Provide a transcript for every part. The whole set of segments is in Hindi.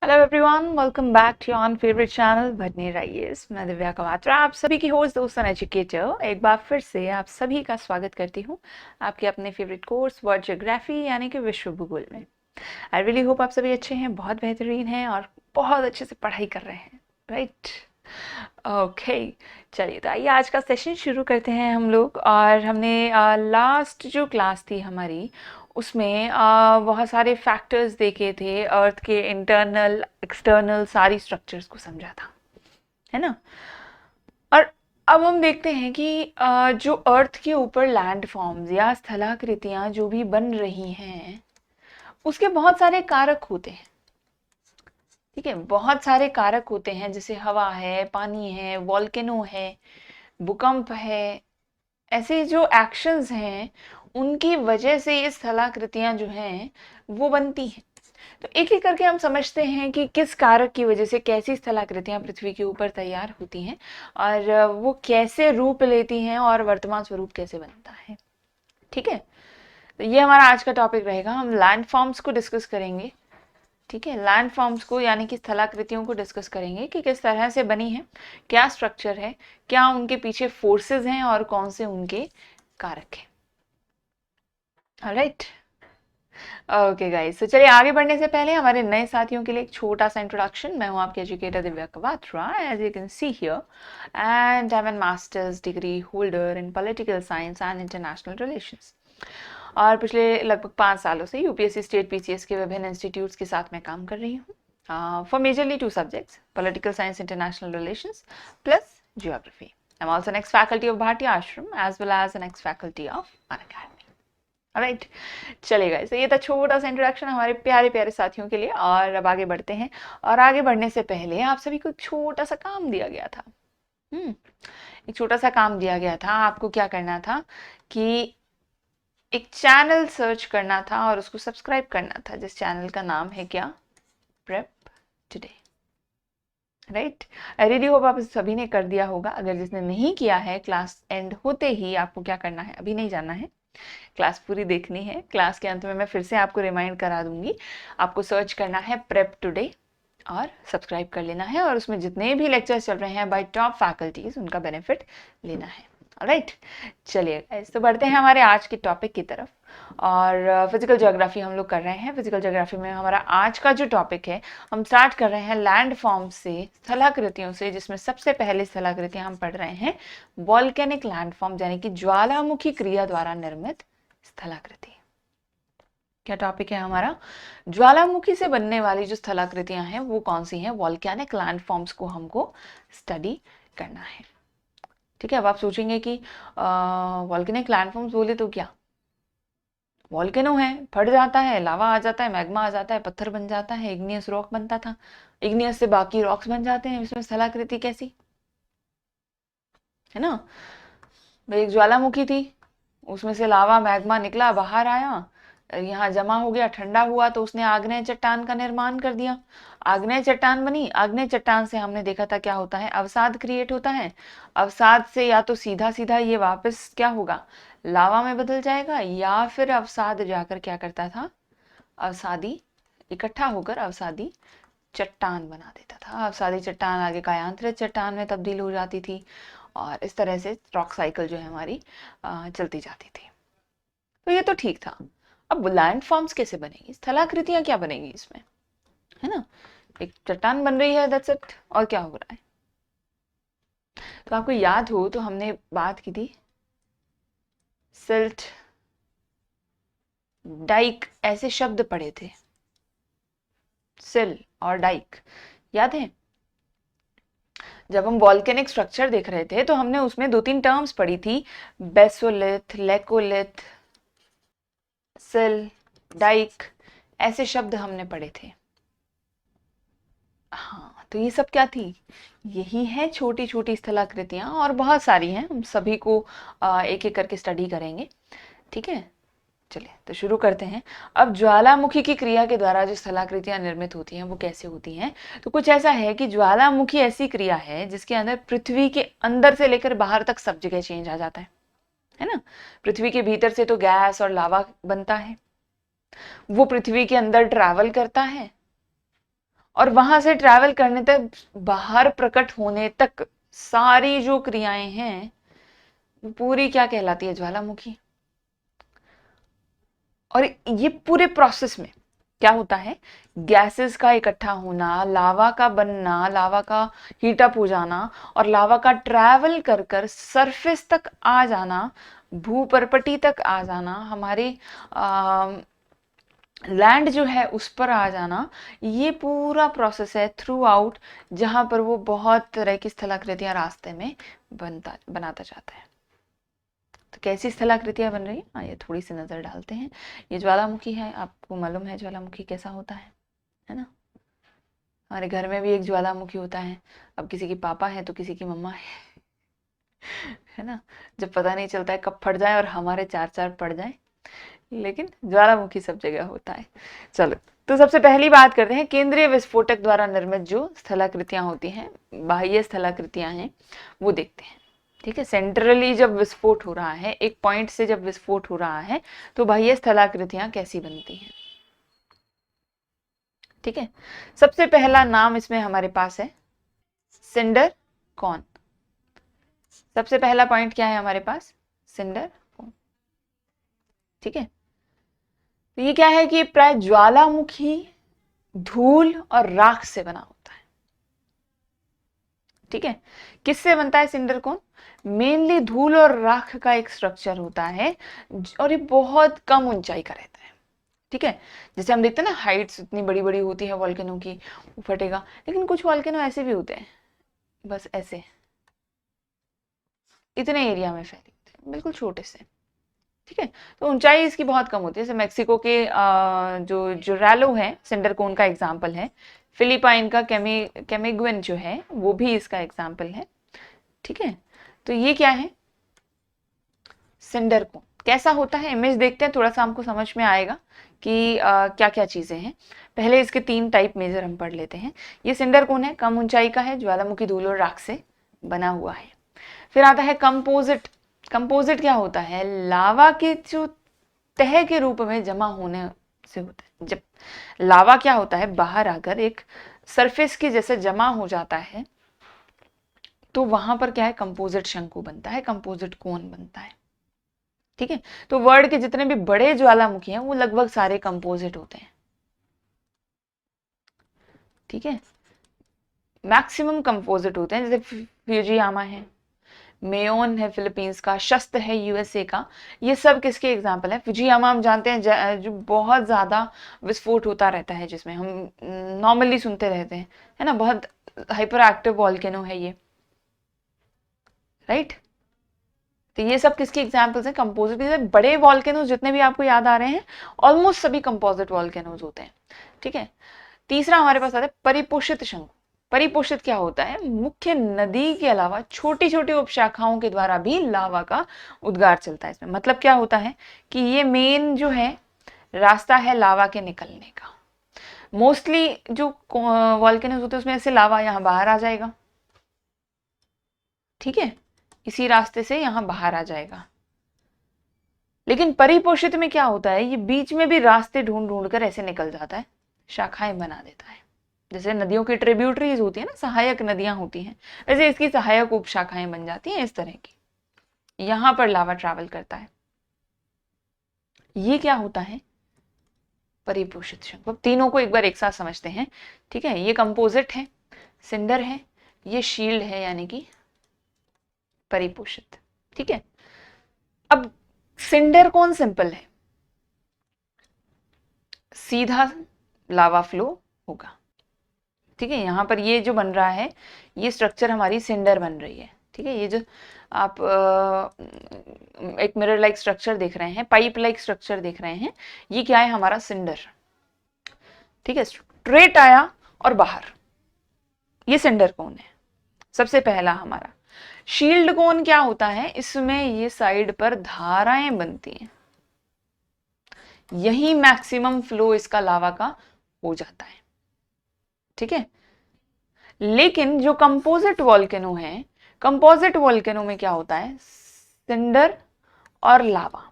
Hello everyone, welcome back to your favourite channel भटनी राइस। मैं दिव्या कवात्रा, आप सभी की होस्ट, दोस्त एंड एजुकेटर। एक बार फिर से आप सभी का स्वागत करती हूँ आपके अपने फेवरेट कोर्स वर्ल्ड ज्योग्राफी यानी कि विश्व भूगोल में। आई रियली होप आप सभी अच्छे हैं, बहुत बेहतरीन हैं और बहुत अच्छे से पढ़ाई कर रहे हैं, राइट? ओके, चलिए तो आइए आज का सेशन शुरू करते हैं हम लोग। और हमने लास्ट जो क्लास थी हमारी उसमें बहुत सारे फैक्टर्स देखे थे, अर्थ के इंटरनल एक्सटर्नल सारी स्ट्रक्चर्स को समझा था, है ना? और अब हम देखते हैं कि जो अर्थ के ऊपर लैंड फॉर्म्स या स्थलाकृतियां जो भी बन रही हैं उसके बहुत सारे कारक होते हैं। ठीक है, बहुत सारे कारक होते हैं, जैसे हवा है, पानी है, वॉल्केनो है, भूकंप है। ऐसे जो एक्शंस हैं उनकी वजह से ये स्थलाकृतियां जो हैं वो बनती हैं। तो एक एक करके हम समझते हैं कि किस कारक की वजह से कैसी स्थलाकृतियां पृथ्वी के ऊपर तैयार होती हैं और वो कैसे रूप लेती हैं और वर्तमान स्वरूप कैसे बनता है। ठीक है, तो ये हमारा आज का टॉपिक रहेगा। हम लैंड फॉर्म्स को डिस्कस करेंगे। ठीक है, लैंड फॉर्म्स को यानी कि स्थलाकृतियों को डिस्कस करेंगे कि किस तरह से बनी है, क्या स्ट्रक्चर है, क्या उनके पीछे फोर्सेस हैं और कौन से उनके कारक हैं। ऑलराइट, ओके गाइस, तो चलिए आगे बढ़ने से पहले हमारे नए साथियों के लिए एक छोटा सा इंट्रोडक्शन। मैं हूं आपकी educator Divya Kawatra, as you can see here, and I am an masters degree holder in political science and international relations. और पिछले लगभग 5 सालों से यूपीएससी स्टेट पीसीएस के विभिन्न इंस्टीट्यूट्स के साथ मैं काम कर रही हूँ for majorly 2 subjects, political science international relations plus geography. I am also an ex faculty of Bhartiya Ashram as well as an ex faculty of Unacademy. Right, चलेगा। तो ये था छोटा सा इंट्रोडक्शन हमारे प्यारे प्यारे साथियों के लिए। और अब आगे बढ़ते हैं। और आगे बढ़ने से पहले आप सभी को एक छोटा सा काम दिया गया था। एक छोटा सा काम दिया गया था, आपको क्या करना था कि एक चैनल सर्च करना था और उसको सब्सक्राइब करना था, जिस चैनल का नाम है क्या, prep today. Right, I really hope आप सभी ने कर दिया होगा। अगर जिसने नहीं किया है, क्लास एंड होते ही आपको क्या करना है, अभी नहीं जाना है, क्लास पूरी देखनी है। क्लास के अंत में मैं फिर से आपको रिमाइंड करा दूंगी। आपको सर्च करना है प्रेप टुडे और सब्सक्राइब कर लेना है, और उसमें जितने भी लेक्चर्स चल रहे हैं बाय टॉप फैकल्टीज उनका बेनिफिट लेना है। ऑलराइट, चलिए तो बढ़ते हैं हमारे आज के टॉपिक की तरफ। और फिजिकल ज्योग्राफी हम लोग कर रहे हैं। फिजिकल ज्योग्राफी में हमारा आज का जो टॉपिक है, हम स्टार्ट कर रहे हैं लैंड फॉर्म से, स्थलाकृतियों से, जिसमें सबसे पहले स्थलाकृतियां हम पढ़ रहे हैं वॉल्केनिक लैंड फॉर्म, यानी कि ज्वालामुखी क्रिया द्वारा निर्मित स्थलाकृति। क्या टॉपिक है हमारा? ज्वालामुखी से बनने वाली जो स्थलाकृतियां हैं वो कौन सी हैं, वॉल्केनिक लैंड फॉर्म्स को हमको स्टडी करना है। ठीक है, अब आप सोचेंगे कि वॉल्केनिक लैंड फॉर्म्स बोले तो क्या, वॉल्केनो है, फट जाता है, लावा आ जाता है, मैग्मा आ जाता है, पत्थर बन जाता है, इग्नियस रॉक बनता था, इग्नियस से बाकी रॉक्स बन जाते हैं, इसमें स्थलाकृति कैसी, है ना? एक ज्वालामुखी थी, उसमें से लावा मैग्मा निकला, बाहर आया, यहाँ जमा हो गया, ठंडा हुआ, तो उसने आग्नेय चट्टान का निर्माण कर दिया। आग्नेय चट्टान बनी। आग्नेय चट्टान से हमने देखा था क्या होता है, अवसाद क्रिएट होता है। अवसाद से या तो सीधा सीधा ये वापस क्या होगा, लावा में बदल जाएगा, या फिर अवसाद जाकर क्या करता था, अवसादी इकट्ठा होकर अवसादी चट्टान बना देता था। अवसादी चट्टान आगे कायांतरित चट्टान में तब्दील हो जाती थी, और इस तरह से रॉक साइकिल जो है हमारी चलती जाती थी। तो ये तो ठीक था। अब लैंड फॉर्म्स कैसे बनेगी, स्थलाकृतियां क्या बनेगी इसमें, है ना? एक चट्टान बन रही है, दैट्स इट। और क्या हो रहा है? तो आपको याद हो तो हमने बात की थी सिल्ट, डाइक, ऐसे शब्द पढ़े थे, सिल और डाइक, याद है? जब हम वॉल्केनिक स्ट्रक्चर देख रहे थे तो हमने उसमें 2-3 टर्म्स पढ़ी थी, बेसोलिथ, लेकोलिथ, सिल, डाइक, ऐसे शब्द हमने पढ़े थे। हाँ, तो ये सब क्या थी, यही है छोटी छोटी स्थलाकृतियां, और बहुत सारी हैं, हम सभी को एक एक करके स्टडी करेंगे। ठीक है, चलिए तो शुरू करते हैं। अब ज्वालामुखी की क्रिया के द्वारा जो स्थलाकृतियां निर्मित होती हैं वो कैसे होती हैं? तो कुछ ऐसा है कि ज्वालामुखी ऐसी क्रिया है जिसके अंदर पृथ्वी के अंदर से लेकर बाहर तक सब जगह चेंज आ जाता है ना? पृथ्वी के भीतर से तो गैस और लावा बनता है, वो पृथ्वी के अंदर ट्रैवल करता है, और वहां से ट्रैवल करने तक, बाहर प्रकट होने तक सारी जो क्रियाएं हैं वो पूरी क्या कहलाती है, ज्वालामुखी। और ये पूरे प्रोसेस में क्या होता है, गैसेस का इकट्ठा होना, लावा का बनना, लावा का हीट अप हो जाना, और लावा का ट्रैवल कर कर सरफेस तक आ जाना, भूपर्पटी तक आ जाना, हमारे लैंड जो है उस पर आ जाना, ये पूरा प्रोसेस है थ्रू आउट, जहां पर वो बहुत तरह की स्थलाकृतियां रास्ते में बनाता जाता है। तो कैसी स्थलाकृतियां बन रही है, ये थोड़ी सी नजर डालते हैं। ये ज्वालामुखी है, आपको मालूम है ज्वालामुखी कैसा होता है ना। हमारे घर में भी एक ज्वालामुखी होता है, अब किसी की पापा है तो किसी की मम्मा है ना। जब पता नहीं चलता है कब फट जाए और हमारे चार चार पड़ जाए, लेकिन ज्वालामुखी सब जगह होता है। चलो, तो सबसे पहली बात करते हैं केंद्रीय विस्फोटक द्वारा निर्मित जो स्थलाकृतियां होती हैं, बाह्य स्थलाकृतियां हैं, वो देखते हैं। ठीक है, सेंट्रली जब विस्फोट हो रहा है, एक पॉइंट से जब विस्फोट हो रहा है, तो बाह्य स्थलाकृतियां कैसी बनती हैं। ठीक है, सबसे पहला नाम इसमें हमारे पास है सिंडर कॉन। सबसे पहला पॉइंट क्या है हमारे पास, सिंडर कॉन। ठीक है, तो ये क्या है कि प्राय ज्वालामुखी धूल और राख से बना होता है। ठीक है, किससे बनता है सिंडर कॉन, मेनली धूल और राख का एक स्ट्रक्चर होता है, और ये बहुत कम ऊंचाई का रहता है। ठीक है, जैसे हम देखते हैं ना, हाइट्स इतनी बड़ी बड़ी होती है वॉल्केनो की, वो फटेगा, लेकिन कुछ वॉल्केनो ऐसे भी होते हैं, बस ऐसे इतने एरिया में फैले होते हैं, बिल्कुल छोटे से। ठीक है, तो ऊंचाई इसकी बहुत कम होती है। जैसे मैक्सिको के जो जोरालो है, सिंडर कोन का एग्जाम्पल है। फिलीपाइन का कैमिगुइन जो है वो भी इसका एग्जाम्पल है। ठीक है, तो ये क्या है, सिंडर कोन कैसा होता है, इमेज देखते हैं, थोड़ा सा हमको समझ में आएगा कि क्या क्या चीजें हैं। पहले इसके 3 टाइप मेजर हम पढ़ लेते हैं। ये सिंडर कोन है, कम ऊंचाई का है, ज्वालामुखी धूल और राख से बना हुआ है। फिर आता है कंपोजिट। कंपोजिट क्या होता है, लावा के जो तह के रूप में जमा होने से होता है। जब लावा क्या होता है, बाहर आकर एक सरफेस के जैसे जमा हो जाता है, तो वहां पर क्या है, कंपोजिट शंकु बनता है, कंपोजिट कोन बनता है। ठीक है, तो वर्ल्ड के जितने भी बड़े ज्वालामुखी हैं वो लगभग सारे कंपोजिट होते हैं। ठीक है, मैक्सिमम कंपोजिट होते हैं, जैसे फ्यूजियामा है, मेयोन है फिलीपींस का, शस्त्र है यूएसए का। ये सब किसके एग्जाम्पल है, फुजियामा हम जानते हैं जो बहुत ज्यादा विस्फोट होता रहता है, जिसमें हम नॉर्मली सुनते रहते हैं, है ना, बहुत हाइपर एक्टिव वॉल्केनो है ये, राइट। तो ये सब किसके एग्जाम्पल्स हैं, कंपोजिट। बड़े वॉल्केनोज जितने भी आपको याद आ रहे हैं, ऑलमोस्ट सभी कंपोजिट वॉल्केनोज होते हैं। ठीक है, तीसरा हमारे पास आता है परिपोषित शंकु। परिपोषित क्या होता है, मुख्य नदी के अलावा छोटी छोटी उपशाखाओं के द्वारा भी लावा का उद्गार चलता है इसमें। मतलब क्या होता है कि ये मेन जो है रास्ता है लावा के निकलने का। मोस्टली जो वॉल्केनोज होते हैं उसमें ऐसे लावा यहाँ बाहर आ जाएगा। ठीक है, इसी रास्ते से यहाँ बाहर आ जाएगा। लेकिन परिपोषित में क्या होता है, ये बीच में भी रास्ते ढूंढ ढूंढ कर ऐसे निकल जाता है, शाखाएं बना देता है। जैसे नदियों की ट्रिब्यूटरीज होती है ना, सहायक नदियां होती हैं, वैसे इसकी सहायक उपशाखाएं बन जाती हैं इस तरह की। यहां पर लावा ट्रैवल करता है। ये क्या होता है, परिपोषित शंकु। अब तीनों को एक बार एक साथ समझते हैं। ठीक है, ये कंपोजिट है, सिंडर है, ये शील्ड है यानी कि परिपोषित। ठीक है, अब सिंडर कौन सिंपल है, सीधा लावा फ्लो होगा। ठीक है, यहाँ पर ये जो बन रहा है, ये स्ट्रक्चर हमारी सिंडर बन रही है। ठीक है, ये जो आप एक मिरर लाइक स्ट्रक्चर देख रहे हैं, पाइप लाइक स्ट्रक्चर देख रहे हैं, ये क्या है, हमारा सिंडर। ठीक है, स्ट्रेट आया और बाहर, ये सिंडर कोन है सबसे पहला हमारा। शील्ड कोन क्या होता है, इसमें ये साइड पर धाराएं बनती हैं, यही मैक्सिमम फ्लो इसका लावा का हो जाता है। ठीक है, लेकिन जो कंपोजिट वॉल्केनो है, कंपोजिट वॉल्केनो में क्या होता है, सिंडर और लावा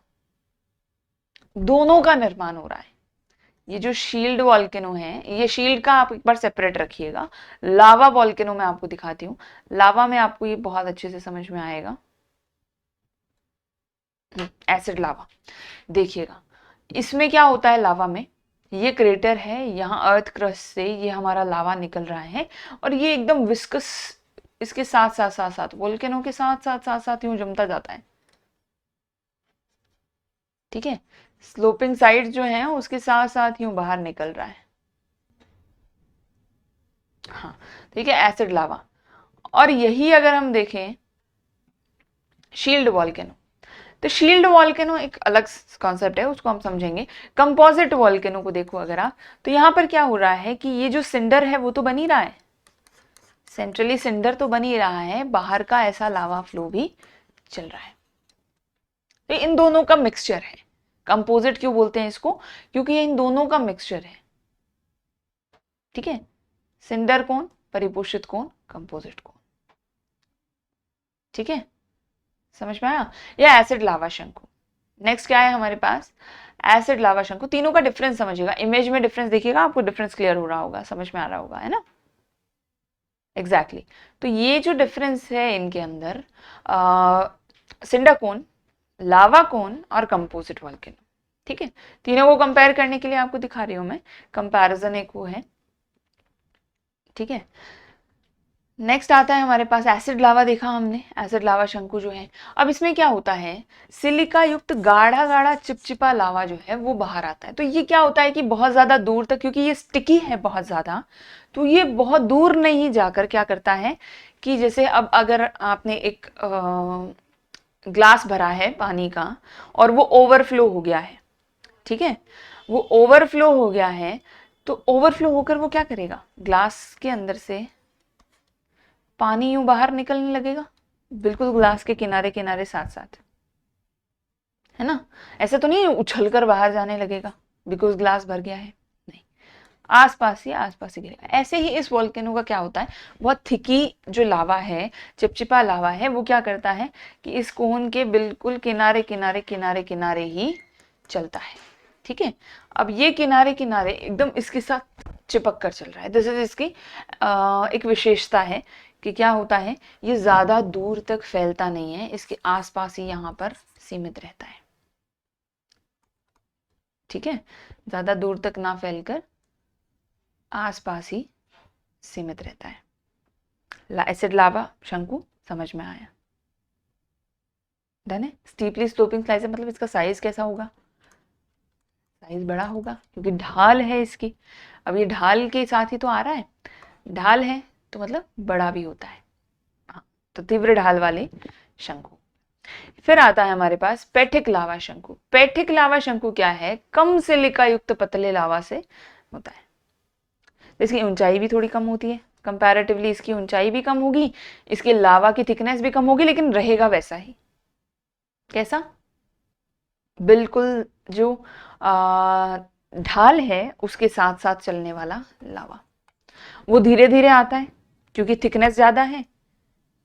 दोनों का निर्माण हो रहा है। ये जो शील्ड वॉल्केनो है, ये शील्ड का आप एक बार सेपरेट रखिएगा। लावा वॉल्केनो मैं आपको दिखाती हूँ। लावा में आपको ये बहुत अच्छे से समझ में आएगा। एसिड लावा देखिएगा, इसमें क्या होता है लावा में, ये क्रेटर है, यहाँ अर्थ क्रस्ट से ये हमारा लावा निकल रहा है और ये एकदम विस्कस, इसके साथ साथ साथ साथ वोल्केनो के साथ साथ साथ साथ यूं जमता जाता है। ठीक है, स्लोपिंग साइड जो है उसके साथ साथ यूं बाहर निकल रहा है। हाँ ठीक है, एसिड लावा। और यही अगर हम देखें शील्ड वॉल्केनो, तो शील्ड वॉल्केनो एक अलग कॉन्सेप्ट है, उसको हम समझेंगे। कंपोजिट वॉल्केनो को देखो अगर आप, तो यहाँ पर क्या हो रहा है कि ये जो सिंडर है वो तो बन ही रहा है, सेंट्रली सिंडर तो बन ही रहा है, बाहर का ऐसा लावा फ्लो भी चल रहा है। तो इन दोनों का मिक्सचर है। कंपोजिट क्यों बोलते हैं इसको, क्योंकि ये इन दोनों का मिक्सचर है। ठीक है, सिंडर कौन, परिपोषित कौन, कंपोजिट कौन। ठीक है, समझ में आया। या एसिड लावा शंकु। नेक्स्ट क्या है हमारे पास, एसिड लावा शंकु। तीनों का डिफरेंस समझिएगा, इमेज में डिफरेंस देखिएगा, आपको डिफरेंस क्लियर हो रहा होगा, समझ में आ रहा होगा, है ना। एग्जैक्टली तो ये जो डिफरेंस है इनके अंदर, सिंडर कोन, लावा कोन और कंपोजिट वॉल्केनो। ठीक है, तीनों को कंपेयर करने के लिए आपको दिखा रही हूं मैं, कंपैरिजन एक वो है। ठीक है, नेक्स्ट आता है हमारे पास एसिड लावा, देखा हमने एसिड लावा शंकु जो है। अब इसमें क्या होता है, सिलिका युक्त गाढ़ा गाढ़ा चिपचिपा लावा जो है वो बाहर आता है। तो ये क्या होता है कि बहुत ज्यादा दूर तक, क्योंकि ये स्टिकी है बहुत ज्यादा, तो ये बहुत दूर नहीं जाकर क्या करता है कि जैसे अब अगर आपने एक ग्लास भरा है पानी का और वो ओवरफ्लो हो गया है, ठीक है, वो ओवरफ्लो हो गया है, तो ओवरफ्लो होकर वो क्या करेगा, ग्लास के अंदर से पानी यूं बाहर निकलने लगेगा, बिल्कुल ग्लास के किनारे किनारे साथ साथ, है ना। ऐसा तो नहीं उछल कर बाहर जाने लगेगा बिकॉज ग्लास भर गया है, नहीं, आसपास ही गिरेगा। ऐसे ही इस वॉल्केनो का क्या होता है, बहुत थिकी जो लावा है, चिपचिपा लावा है, वो क्या करता है कि इस कोन के बिल्कुल किनारे किनारे किनारे किनारे ही चलता है। ठीक है, अब ये किनारे किनारे एकदम इसके साथ चिपक कर चल रहा है। दिस इज इसकी एक विशेषता है कि क्या होता है, ये ज्यादा दूर तक फैलता नहीं है, इसके आसपास ही यहाँ पर सीमित रहता है। ठीक है, ज्यादा दूर तक ना फैलकर आसपास ही सीमित रहता है। एसिड लावा शंकु समझ में आया, डन है। स्टीपली स्लोपिंग स्लाइस मतलब इसका साइज कैसा होगा, साइज बड़ा होगा क्योंकि ढाल है इसकी। अब ये ढाल के साथ ही तो आ रहा है, ढाल है तो मतलब बड़ा भी होता है। हाँ, तो तीव्र ढाल वाले शंकु। फिर आता है हमारे पास पैठिक लावा शंकु। पैठिक लावा शंकु क्या है, कम सिलिका युक्त पतले लावा से होता है। इसकी ऊंचाई भी थोड़ी कम होती है, कंपैरेटिवली इसकी ऊंचाई भी कम होगी, इसके लावा की थिकनेस भी कम होगी, लेकिन रहेगा वैसा ही। कैसा, बिल्कुल जो ढाल है उसके साथ साथ चलने वाला लावा। वो धीरे धीरे आता है क्योंकि थिकनेस ज्यादा है,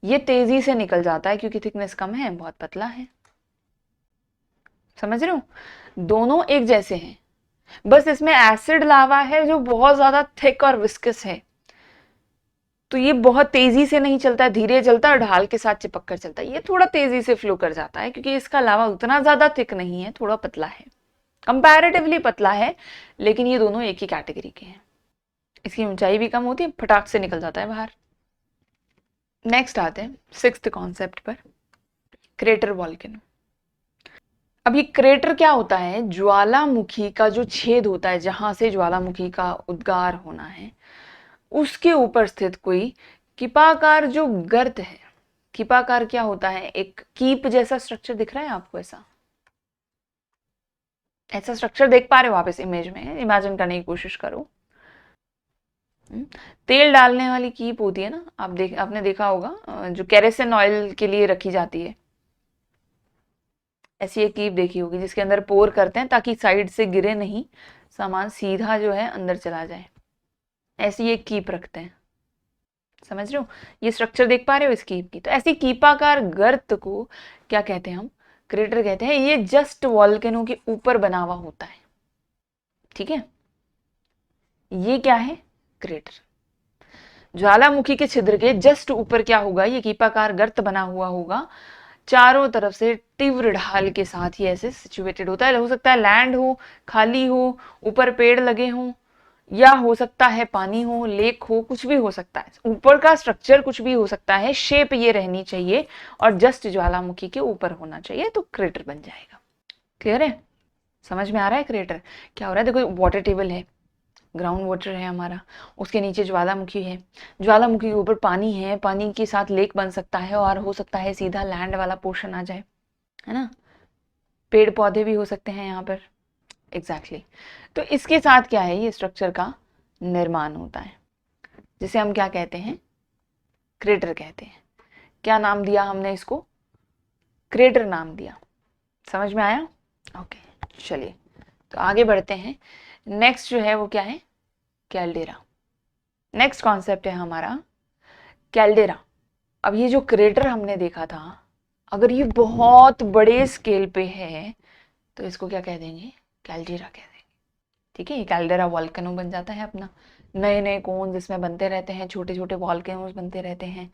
ये तेजी से निकल जाता है क्योंकि थिकनेस कम है, बहुत पतला है। समझ रहे हो, दोनों एक जैसे हैं, बस इसमें एसिड लावा है जो बहुत ज्यादा थिक और विस्कस है, तो ये बहुत तेजी से नहीं चलता है, धीरे चलता है और ढाल के साथ चिपक कर चलता है। ये थोड़ा तेजी से फ्लो कर जाता है क्योंकि इसका लावा उतना ज्यादा थिक नहीं है, थोड़ा पतला है, कंपैरेटिवली पतला है, लेकिन ये दोनों एक ही कैटेगरी के हैं। इसकी ऊंचाई भी कम होती है, फटाक से निकल जाता है बाहर। नेक्स्ट आते हैं सिक्स्थ कॉन्सेप्ट पर, क्रेटर वॉल्केनो। अब ये क्रेटर क्या होता है, ज्वालामुखी का जो छेद होता है, जहां से ज्वालामुखी का उद्गार होना है, उसके ऊपर स्थित कोई कीपाकार जो गर्त है। कीपाकार क्या होता है, एक कीप जैसा स्ट्रक्चर दिख रहा है आपको, ऐसा ऐसा स्ट्रक्चर देख पा रहे हो आप इस इमेज में, इमेजिन करने की कोशिश करो। तेल डालने वाली कीप होती है ना, आपने देखा होगा जो केरोसिन ऑयल के लिए रखी जाती है, ऐसी एक कीप देखी होगी जिसके अंदर पोर करते हैं ताकि साइड से गिरे नहीं, सामान सीधा जो है अंदर चला जाए, ऐसी एक कीप रखते हैं। समझ रहे हो, ये स्ट्रक्चर देख पा रहे हो इस कीप की। तो ऐसी कीपाकार गर्त को क्या कहते हैं हम, क्रेटर कहते हैं। ये जस्ट वॉल्केनो के ऊपर बना हुआ होता है। ठीक है, ये क्या है? क्रेटर। ज्वालामुखी के छिद्र के जस्ट ऊपर क्या होगा? ये कीपाकार गर्त बना हुआ होगा, चारों तरफ से तीव्र ढाल के साथ ही ऐसे सिचुएटेड होता है। हो सकता है लैंड हो, खाली हो, ऊपर पेड़ लगे हों, या हो सकता है पानी हो, लेक हो, कुछ भी हो सकता है। ऊपर का स्ट्रक्चर कुछ भी हो सकता है, शेप ये रहनी चाहिए और जस्ट ज्वालामुखी के ऊपर होना चाहिए, तो क्रेटर बन जाएगा। क्लियर है? समझ में आ रहा है क्रेटर क्या हो रहा है? देखो वाटर टेबल है, ग्राउंड वाटर है हमारा, उसके नीचे ज्वालामुखी है, ज्वालामुखी के ऊपर पानी है, पानी के साथ लेक बन सकता है और हो सकता है सीधा लैंड वाला पोर्शन आ जाए, है ना। पेड़ पौधे भी हो सकते हैं यहाँ पर। एग्जैक्टली तो इसके साथ क्या है? ये स्ट्रक्चर का निर्माण होता है, जिसे हम क्या कहते हैं? क्रेटर कहते हैं। क्या नाम दिया हमने इसको? क्रेटर नाम दिया। समझ में आया? ओके चलिए तो आगे बढ़ते हैं। नेक्स्ट जो है वो क्या है? कैल्डेरा। नेक्स्ट कॉन्सेप्ट है हमारा कैल्डेरा। अब ये जो क्रेटर हमने देखा था, अगर ये बहुत बड़े स्केल पे है तो इसको क्या कह देंगे? कैल्डेरा कह देंगे। ठीक है, ये कैल्डेरा वॉल्केनो बन जाता है अपना। नए नए कोन्स इसमें बनते रहते हैं, छोटे छोटे वॉल्केनोस बनते रहते हैं,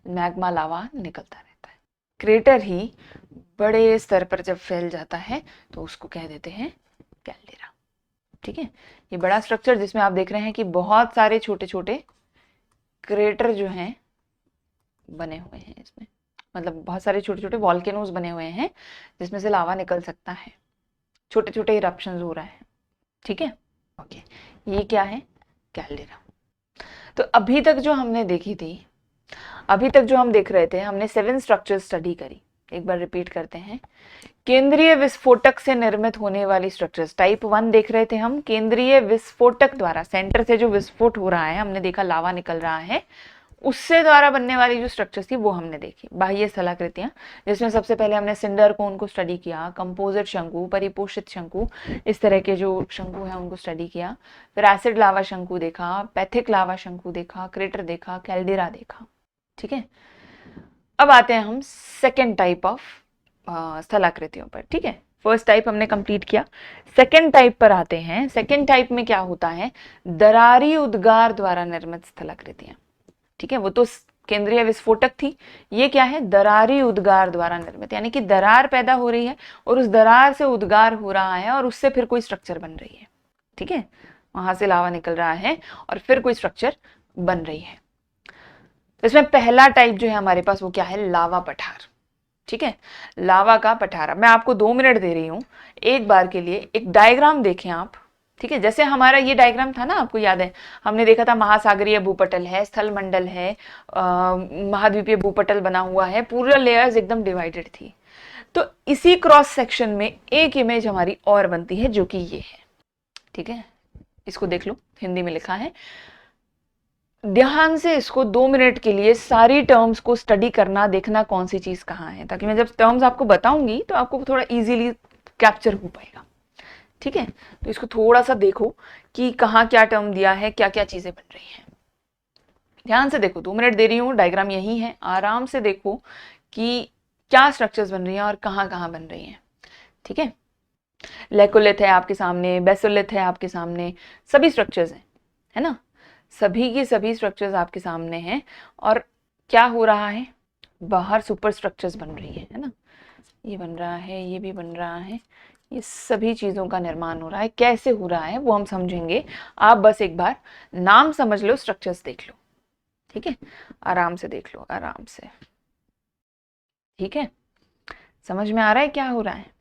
मैग्मा लावा निकलता रहता है। क्रेटर ही बड़े स्तर पर जब फैल जाता है तो उसको कह देते हैं कैल्डेरा। ठीक है, ये बड़ा स्ट्रक्चर जिसमें आप देख रहे हैं कि बहुत सारे छोटे छोटे क्रेटर जो हैं बने हुए हैं इसमें, मतलब बहुत सारे छोटे छोटे वॉल्केनोस बने हुए हैं जिसमें से लावा निकल सकता है, छोटे छोटे इरप्शंस हो रहा है। ठीक है, ओके ये क्या है? कैल्डेरा। तो अभी तक जो हमने देखी थी, अभी तक जो हम देख रहे थे, हमने 7 स्ट्रक्चर स्टडी करी। एक बार रिपीट करते हैं। केंद्रीय विस्फोटक से निर्मित होने वाली स्ट्रक्चर्स, टाइप 1 देख रहे थे हम। केंद्रीय विस्फोटक द्वारा, सेंटर से जो विस्फोट हो रहा है, हमने देखा लावा निकल रहा है, उससे द्वारा बनने वाली जो स्ट्रक्चर्स थी वो हमने देखी। बाह्य स्थलाकृतियां, जिसमें सबसे पहले हमने सिंडर कोन को स्टडी किया, कंपोजिट शंकु, परिपोषित शंकु, इस तरह के जो शंकु हैं उनको स्टडी किया। फिर एसिड लावा शंकु देखा, पैथिक लावा शंकु देखा, क्रेटर देखा, कैल्डेरा देखा। ठीक है, अब आते हैं हम सेकेंड टाइप ऑफ स्थलाकृतियों पर। ठीक है, फर्स्ट टाइप हमने कंप्लीट किया, सेकेंड टाइप पर आते हैं। सेकेंड टाइप में क्या होता है? दरारी उद्गार द्वारा निर्मित स्थलाकृतियां। ठीक है, वो तो केंद्रीय विस्फोटक थी, ये क्या है? दरारी उद्गार द्वारा निर्मित, यानी कि दरार पैदा हो रही है और उस दरार से उद्गार हो रहा है और उससे फिर कोई स्ट्रक्चर बन रही है। ठीक है, वहां से लावा निकल रहा है और फिर कोई स्ट्रक्चर बन रही है। इसमें पहला टाइप जो है हमारे पास वो क्या है? लावा पठार। ठीक है, लावा का पठार। मैं आपको 2 मिनट दे रही हूं, एक बार के लिए एक डायग्राम देखें आप। ठीक है, जैसे हमारा ये डायग्राम था ना, आपको याद है हमने देखा था महासागरीय भूपटल है, स्थल मंडल है, महाद्वीपीय भूपटल बना हुआ है, पूरा लेयर्स एकदम डिवाइडेड थी। तो इसी क्रॉस सेक्शन में एक इमेज हमारी और बनती है जो कि ये है। ठीक है, इसको देख लो, हिंदी में लिखा है। ध्यान से इसको 2 मिनट के लिए सारी टर्म्स को स्टडी करना, देखना कौन सी चीज कहाँ है, ताकि मैं जब टर्म्स आपको बताऊंगी तो आपको थोड़ा इजीली कैप्चर हो पाएगा। ठीक है, तो इसको थोड़ा सा देखो कि कहाँ क्या टर्म दिया है, क्या क्या चीजें बन रही हैं। ध्यान से देखो, 2 मिनट दे रही हूँ, डायग्राम यही है, आराम से देखो कि क्या स्ट्रक्चर्स बन रही हैं और कहाँ कहाँ बन रही हैं। ठीक है, लेकोलिथ है आपके सामने, बेसोलिथ है आपके सामने, सभी स्ट्रक्चर्स हैं, है ना, सभी के सभी स्ट्रक्चर्स आपके सामने हैं। और क्या हो रहा है? बाहर सुपर स्ट्रक्चर्स बन रही है ना, ये बन रहा है, ये भी बन रहा है, ये सभी चीज़ों का निर्माण हो रहा है। कैसे हो रहा है वो हम समझेंगे, आप बस एक बार नाम समझ लो, स्ट्रक्चर्स देख लो। ठीक है, आराम से देख लो, आराम से। ठीक है, समझ में आ रहा है क्या हो रहा है?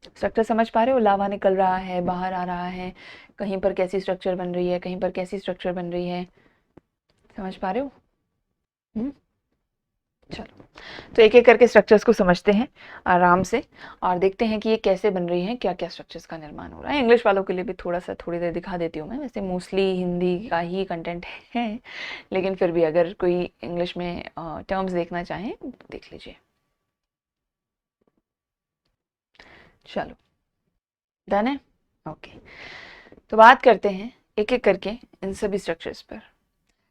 स्ट्रक्चर समझ पा रहे हो? लावा निकल रहा है, बाहर आ रहा है, कहीं पर कैसी स्ट्रक्चर बन रही है, कहीं पर कैसी स्ट्रक्चर बन रही है, समझ पा रहे हो? चलो, तो एक एक करके स्ट्रक्चर्स को समझते हैं आराम से और देखते हैं कि ये कैसे बन रही हैं, क्या क्या स्ट्रक्चर्स का निर्माण हो रहा है। इंग्लिश वालों के लिए भी थोड़ा सा थोड़ी देर दिखा देती हूँ मैं, वैसे मोस्टली हिंदी का ही कंटेंट है, लेकिन फिर भी अगर कोई इंग्लिश में टर्म्स देखना चाहें देख लीजिए। चलो, डन है? ओके, तो बात करते हैं एक एक करके इन सभी स्ट्रक्चर्स पर।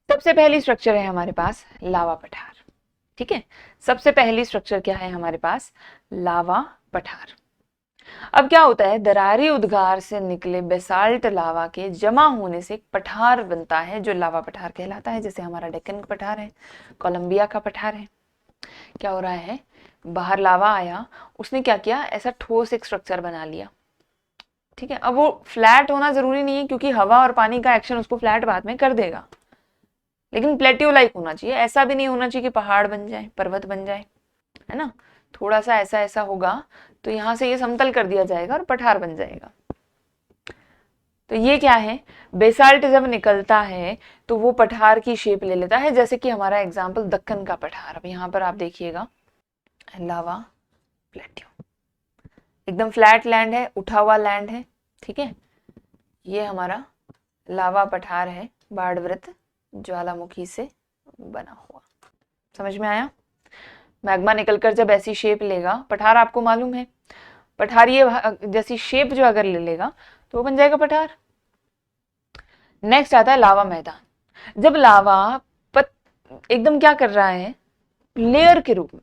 सबसे पहली स्ट्रक्चर है हमारे पास लावा पठार। ठीक है, सबसे पहली स्ट्रक्चर क्या है हमारे पास? लावा पठार। अब क्या होता है, दरारी उद्गार से निकले बेसाल्ट लावा के जमा होने से एक पठार बनता है जो लावा पठार कहलाता है, जैसे हमारा डेक्कन का पठार है, कोलंबिया का पठार है। क्या हो रहा है, बाहर लावा आया, उसने क्या किया, ऐसा ठोस एक स्ट्रक्चर बना लिया। ठीक है, अब वो फ्लैट होना जरूरी नहीं है क्योंकि हवा और पानी का एक्शन उसको फ्लैट बाद में कर देगा, लेकिन प्लेट्यू लाइक होना चाहिए। ऐसा भी नहीं होना चाहिए कि पहाड़ बन जाए, पर्वत बन जाए, है ना। थोड़ा सा ऐसा ऐसा होगा तो यहां से ये समतल कर दिया जाएगा और पठार बन जाएगा। तो ये क्या है, बेसाल्ट जब निकलता है तो वो पठार की शेप ले लेता है, जैसे कि हमारा एग्जाम्पल दक्कन का पठार। अब यहाँ पर आप देखिएगा, लावा प्लेट्यू, एकदम फ्लैट लैंड है, उठा हुआ लैंड है। ठीक है, ये हमारा लावा पठार है, बाढ़ वृत्त ज्वालामुखी से बना हुआ। समझ में आया। मैग्मा निकलकर जब ऐसी शेप लेगा, पठार आपको मालूम है, पठार ये जैसी शेप जो अगर ले लेगा तो वो बन जाएगा पठार। नेक्स्ट आता है लावा मैदान। जब लावा एकदम क्या कर रहा है, लेयर के रूप में,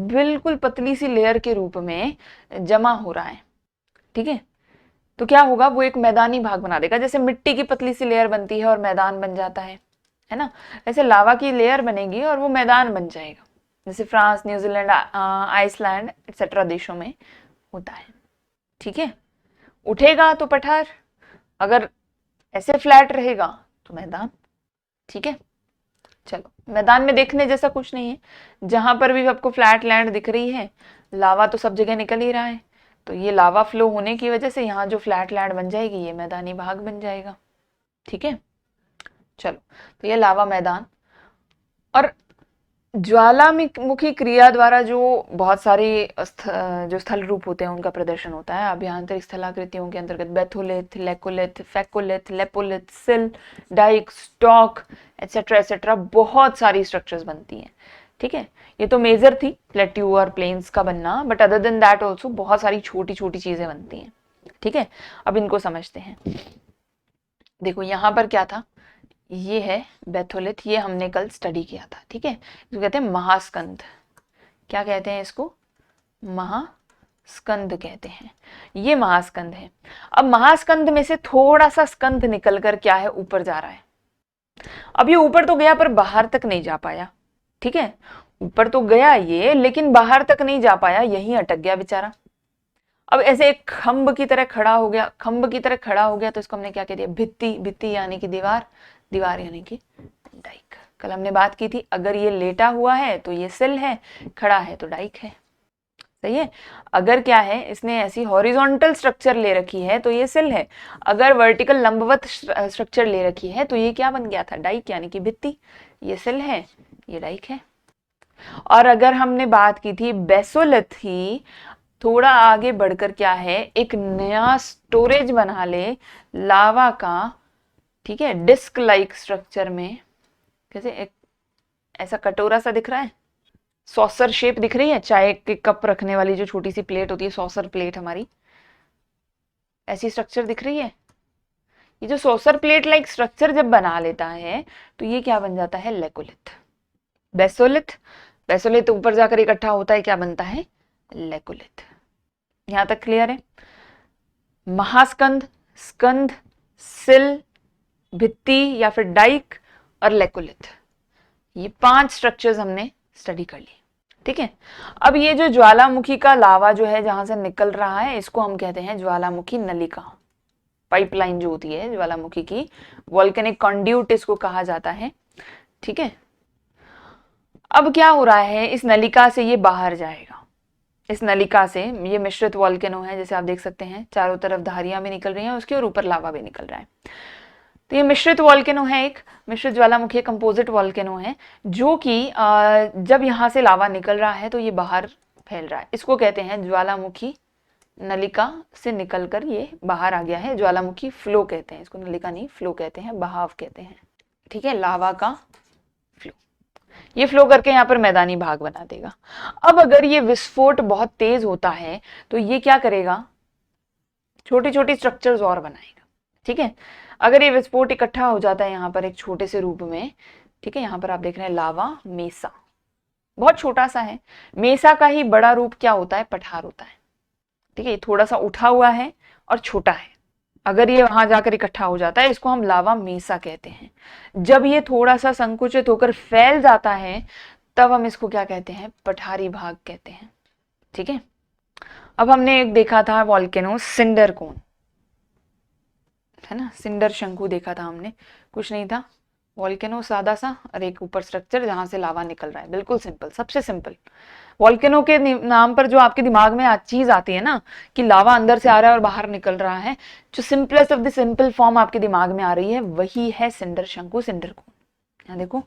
बिल्कुल पतली सी लेयर के रूप में जमा हो रहा है। ठीक है, तो क्या होगा, वो एक मैदानी भाग बना देगा, जैसे मिट्टी की पतली सी लेयर बनती है और मैदान बन जाता है ना। ऐसे लावा की लेयर बनेगी और वो मैदान बन जाएगा, जैसे फ्रांस, न्यूजीलैंड, आइसलैंड एक्सेट्रा देशों में होता है। ठीक है, उठेगा तो पठार, अगर ऐसे फ्लैट रहेगा तो मैदान। ठीक है, चलो, मैदान में देखने जैसा कुछ नहीं है, जहां पर भी आपको फ्लैट लैंड दिख रही है, लावा तो सब जगह निकल ही रहा है, तो ये लावा फ्लो होने की वजह से यहाँ जो फ्लैट लैंड बन जाएगी ये मैदानी भाग बन जाएगा। ठीक है, चलो, तो ये लावा मैदान। और ज्वालामुखी क्रिया द्वारा जो बहुत सारे जो स्थल रूप होते हैं उनका प्रदर्शन होता है। अभ्यंतरिक स्थलाकृतियों के अंतर्गत बेथोलिथ, लेकोलिथ, फेकोलिथ, लेपोलिथ, सिल, डाइक, स्टॉक एटसेट्रा एटसेट्रा बहुत सारी स्ट्रक्चर्स बनती हैं। ठीक है, ये तो मेजर थी प्लेट्यू और प्लेन्स का बनना, but other than that also बहुत सारी छोटी छोटी चीजें बनती हैं। ठीक है, अब इनको समझते हैं। देखो यहाँ पर क्या था, ये है बेथोलिथ, ये हमने कल स्टडी किया था। ठीक है, इसको कहते हैं महास्कंद। क्या कहते हैं इसको, महास्कंद कहते हैं। ये महास्कंद है। अब महास्कंद में से थोड़ा सा स्कंद निकलकर क्या है, ऊपर जा रहा है। अब ये ऊपर तो गया पर बाहर तक नहीं जा पाया। ठीक है, ऊपर तो गया ये, लेकिन बाहर तक नहीं जा पाया, यहीं अटक गया बेचारा। अब ऐसे एक खंभ की तरह खड़ा हो गया, खंभ की तरह खड़ा हो गया तो इसको हमने क्या कह दिया, भित्ति। भित्ति यानी कि दीवार, दीवार यानी कि डाइक। कल हमने बात की थी, अगर ये लेटा हुआ है तो ये सिल है, खड़ा है तो डाइक है। सही है, अगर क्या है, इसने ऐसी हॉरिजॉन्टल स्ट्रक्चर ले रखी है तो ये सिल है, अगर वर्टिकल लंबवत स्ट्रक्चर ले रखी है तो ये क्या बन गया था, डाइक यानी कि भित्ति। ये सिल है, ये डाइक है। और अगर हमने बात की थी बेसोलिथ ही, थोड़ा आगे बढ़कर क्या है, एक नया स्टोरेज बना ले लावा का। ठीक है, डिस्क लाइक स्ट्रक्चर में, कैसे, एक ऐसा कटोरा सा दिख रहा है, सॉसर शेप दिख रही है, चाय के कप रखने वाली जो छोटी सी प्लेट होती है, सॉसर प्लेट हमारी, ऐसी स्ट्रक्चर दिख रही है। ये जो सॉसर प्लेट लाइक स्ट्रक्चर जब बना लेता है तो ये क्या बन जाता है, लेकोलिथ। बेसोलिथ, बेसोलिथ ऊपर जाकर इकट्ठा होता है, क्या बनता है, लेकोलिथ। यहां तक क्लियर है। महास्कंद, स्कंद, सिल, भित्ति या फिर डाइक और लेकोलिथ, ये 5 स्ट्रक्चर्स हमने स्टडी कर ली। ठीक है, अब ये जो ज्वालामुखी का लावा जो है जहां से निकल रहा है, इसको हम कहते हैं ज्वालामुखी नलिका। पाइपलाइन जो होती है ज्वालामुखी की, वोल्केनिक कंड्यूट इसको कहा जाता है। ठीक है, अब क्या हो रहा है, इस नलिका से ये बाहर जाएगा। इस नलिका से, ये मिश्रित वॉल्केनो है, जैसे आप देख सकते हैं चारों तरफ धारियां भी निकल रही हैं उसके, और ऊपर लावा भी निकल रहा है। तो ये मिश्रित वॉल्केनो है, एक मिश्रित ज्वालामुखी कंपोजिट वॉल्केनो है, जो कि जब यहाँ से लावा निकल रहा है तो ये बाहर फैल रहा है। इसको कहते हैं ज्वालामुखी नलिका से निकलकर ये बाहर आ गया है, ज्वालामुखी फ्लो कहते हैं इसको, नलिका नहीं, फ्लो कहते हैं, बहाव कहते हैं। ठीक है, लावा का फ्लो, ये फ्लो करके यहाँ पर मैदानी भाग बना देगा। अब अगर ये विस्फोट बहुत तेज होता है तो ये क्या करेगा, छोटी छोटी स्ट्रक्चर्स और बनाएगा। ठीक है, अगर ये विस्फोट इकट्ठा हो जाता है यहाँ पर एक छोटे से रूप में, ठीक है, यहाँ पर आप देख रहे हैं लावा मेसा, बहुत छोटा सा है। मेसा का ही बड़ा रूप क्या होता है, पठार होता है। ठीक है, ये थोड़ा सा उठा हुआ है और छोटा है। अगर ये वहां जाकर इकट्ठा हो जाता है, इसको हम लावा मेसा कहते हैं। जब ये थोड़ा सा संकुचित होकर फैल जाता है, तब हम इसको क्या कहते हैं, पठारी भाग कहते हैं। ठीक है, अब हमने एक देखा था वॉल्केनो सिंडर कोन, है ना, सिंडर शंकु देखा था हमने, कुछ नहीं था, वॉल्केनो सादा सा और एक ऊपर स्ट्रक्चर जहां से लावा निकल रहा है, बिल्कुल सिंपल, सबसे सिंपल। वॉल्केनो के नाम पर जो आपके दिमाग में चीज आती है ना, कि लावा अंदर से आ रहा है और बाहर निकल रहा है, जो simplest of the simple form आपके दिमाग में आ रही है, वही है सिंडर शंकु, सिंडर कोन। यहाँ देखो,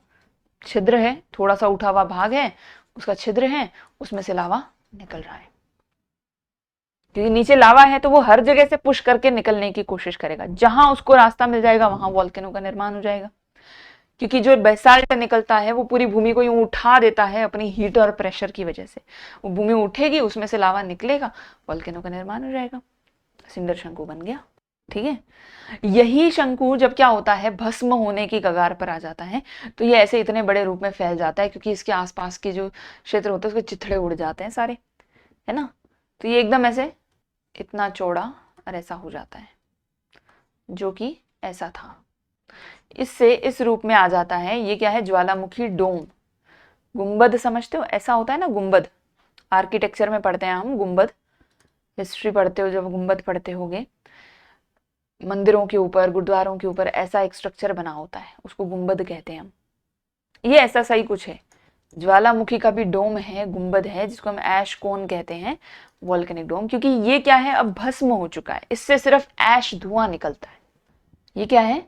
छिद्र है, थोड़ा सा उठा हुआ भाग है, उसका छिद्र है, उसमें से लावा निकल रहा है। क्योंकि नीचे लावा है तो वो हर जगह से पुश करके निकलने की कोशिश करेगा, जहां उसको रास्ता मिल जाएगा वहां वॉल्केनो का निर्माण हो जाएगा। क्योंकि जो बेसाल्ट निकलता है वो पूरी भूमि को यूं उठा देता है अपनी हीट और प्रेशर की वजह से, वो भूमि उठेगी, उसमें से लावा निकलेगा, वॉल्केनो का निर्माण हो जाएगा, सिंडर शंकु बन गया। ठीक है, यही शंकु जब क्या होता है, भस्म होने की कगार पर आ जाता है, तो ये ऐसे इतने बड़े रूप में फैल जाता है, क्योंकि इसके आसपास के जो क्षेत्र होते हैं उसके चिथड़े उड़ जाते हैं सारे, है ना, तो ये एकदम ऐसे इतना चौड़ा और ऐसा हो जाता है, जो कि ऐसा था, इससे इस रूप में आ जाता है। ये क्या है, ज्वालामुखी डोम, गुंबद समझते हो, ऐसा होता है ना गुंबद, आर्किटेक्चर में पढ़ते हैं हम गुंबद, हिस्ट्री पढ़ते हो जब गुंबद पढ़ते होगे, मंदिरों के ऊपर, गुरुद्वारों के ऊपर ऐसा एक स्ट्रक्चर बना होता है, उसको गुंबद कहते हैं हम। ये ऐसा सही कुछ है, ज्वालामुखी का भी डोम है, गुंबद है, जिसको हम ऐश कोन कहते हैं, वॉल्केनिक डोम, क्योंकि ये क्या है, अब भस्म हो चुका है, इससे सिर्फ ऐश धुआं निकलता है। ये क्या है,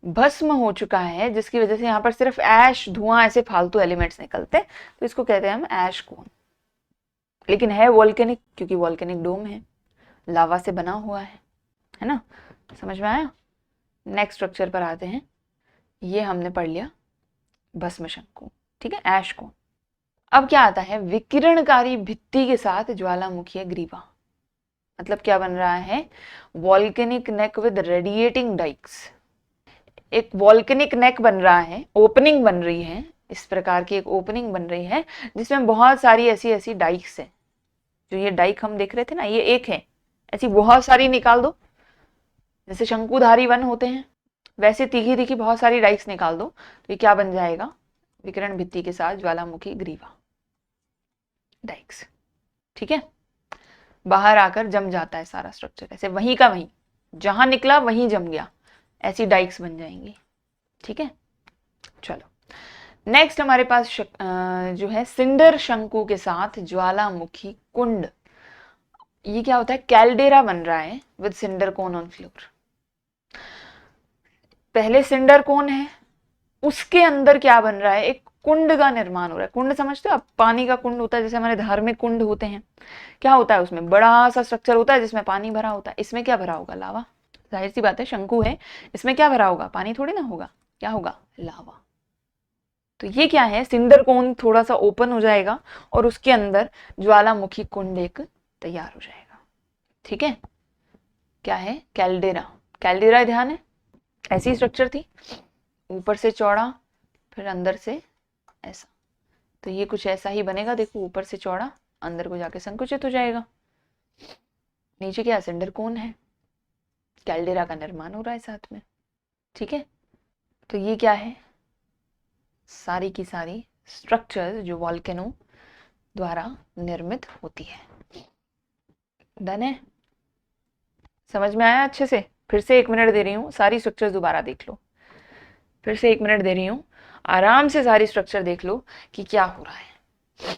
भस्म हो चुका है, जिसकी वजह से यहाँ पर सिर्फ ऐश धुआं, ऐसे फालतू एलिमेंट्स निकलते हैं, तो इसको कहते हैं हम ऐश कोन। लेकिन है वॉल्केनिक, क्योंकि वॉल्केनिक डोम है, लावा से बना हुआ है ना, समझ में आया। नेक्स्ट स्ट्रक्चर पर आते हैं, ये हमने पढ़ लिया भस्म शंकु, ठीक है, ऐश कोन। अब क्या आता है, विकिरणकारी भित्ति के साथ ज्वालामुखीय ग्रीवा, मतलब क्या बन रहा है, volcanic neck with radiating dykes, एक वॉल्केनिक नेक बन रहा है, ओपनिंग बन रही है, इस प्रकार की एक ओपनिंग बन रही है, जिसमें बहुत सारी ऐसी ऐसी डाइक्स है, जो ये डाइक हम देख रहे थे ना, ये एक है, ऐसी बहुत सारी निकाल दो, जैसे शंकुधारी वन होते हैं, वैसे तीखी तीखी बहुत सारी डाइक्स निकाल दो, तो ये क्या बन जाएगा, विकिरण भित्ति के साथ ज्वालामुखी ग्रीवा डाइक्स। ठीक है, बाहर आकर जम जाता है सारा स्ट्रक्चर, ऐसे वहीं का वहीं, जहां निकला वहीं जम गया, ऐसी डाइक्स बन जाएंगी। ठीक है, चलो नेक्स्ट हमारे पास जो है सिंडर शंकु के साथ ज्वालामुखी कुंड। ये क्या होता है, कैल्डेरा बन रहा है with cinder cone on floor. पहले सिंडर कोन है, उसके अंदर क्या बन रहा है, एक कुंड का निर्माण हो रहा है। कुंड समझते हो आप, पानी का कुंड होता है, जैसे हमारे धार्मिक कुंड होते हैं, क्या होता है उसमें बड़ा सा स्ट्रक्चर होता है जिसमें पानी भरा होता है। इसमें क्या भरा होगा, लावा, जाहिर सी बात है शंकु है, इसमें क्या भरा होगा, पानी थोड़ी ना होगा, क्या होगा, लावा। तो ये क्या है, सिंडर कोन थोड़ा सा ओपन हो जाएगा और उसके अंदर ज्वालामुखी कुंड एक तैयार हो जाएगा। ठीक है, क्या है, कैल्डेरा, कैल्डेरा ध्यान है, ऐसी स्ट्रक्चर थी, ऊपर से चौड़ा, फिर अंदर से ऐसा, तो ये कुछ ऐसा ही बनेगा, देखो ऊपर से चौड़ा, अंदर को जाके संकुचित हो जाएगा। नीचे क्या, सिंडर कोन है, कैल्डेरा का निर्माण हो रहा है साथ में। ठीक है, तो ये क्या है, सारी की सारी स्ट्रक्चर जो वॉल्केनो द्वारा निर्मित होती है। डन है, समझ में आया अच्छे से। फिर से 1 मिनट दे रही हूँ, सारी स्ट्रक्चर दोबारा देख लो, फिर से 1 मिनट दे रही हूँ, आराम से सारी स्ट्रक्चर देख लो कि क्या हो रहा है।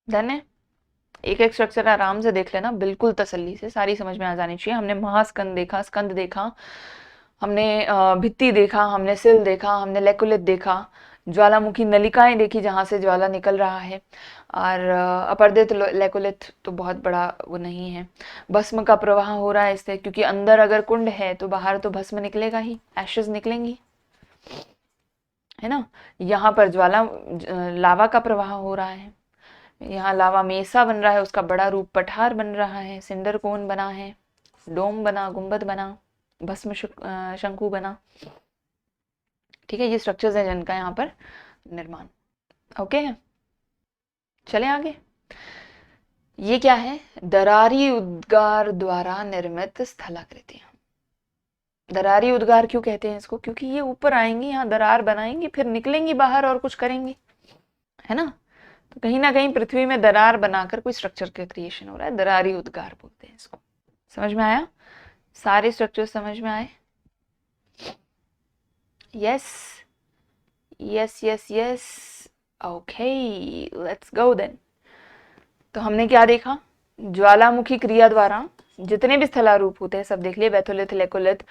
डन है, एक एक स्ट्रक्चर आराम से देख लेना, बिल्कुल तसल्ली से, सारी समझ में आ जानी चाहिए। हमने महास्कंद देखा, स्कंद देखा, हमने भित्ति देखा, हमने सिल देखा, हमने लेकुलित देखा, ज्वालामुखी नलिकाएं देखी जहां से ज्वाला निकल रहा है, और अपर्दित लेकुलित तो बहुत बड़ा वो नहीं है। भस्म का प्रवाह हो रहा है इससे, क्योंकि अंदर अगर कुंड है तो बाहर तो भस्म निकलेगा ही, एशेस निकलेंगी, है ना। यहाँ पर लावा का प्रवाह हो रहा है, यहाँ लावा मेसा बन रहा है, उसका बड़ा रूप पठार बन रहा है, सिंडर कोन बना है, डोम बना, गुंबद बना, भस्म शंकु बना। ठीक है, ये स्ट्रक्चर्स है जिनका यहाँ पर निर्माण। ओके, चले आगे। ये क्या है? दरारी उद्गार द्वारा निर्मित स्थलाकृतियां। दरारी उद्गार क्यों कहते हैं इसको? क्योंकि ये ऊपर आएंगी, यहाँ दरार बनाएंगी, फिर निकलेंगी बाहर और कुछ करेंगी, है ना? तो कहीं ना कहीं पृथ्वी में दरार बनाकर कोई स्ट्रक्चर का क्रिएशन हो रहा है, दरारी उद्गार बोलते हैं इसको। समझ में आया? सारे स्ट्रक्चर समझ में आए? Yes yes yes yes, okay, let's go then. तो हमने क्या देखा? ज्वालामुखी क्रिया द्वारा जितने भी स्थलारूप होते हैं सब देख लिए, बैथोलिथ, लेकोलिथ,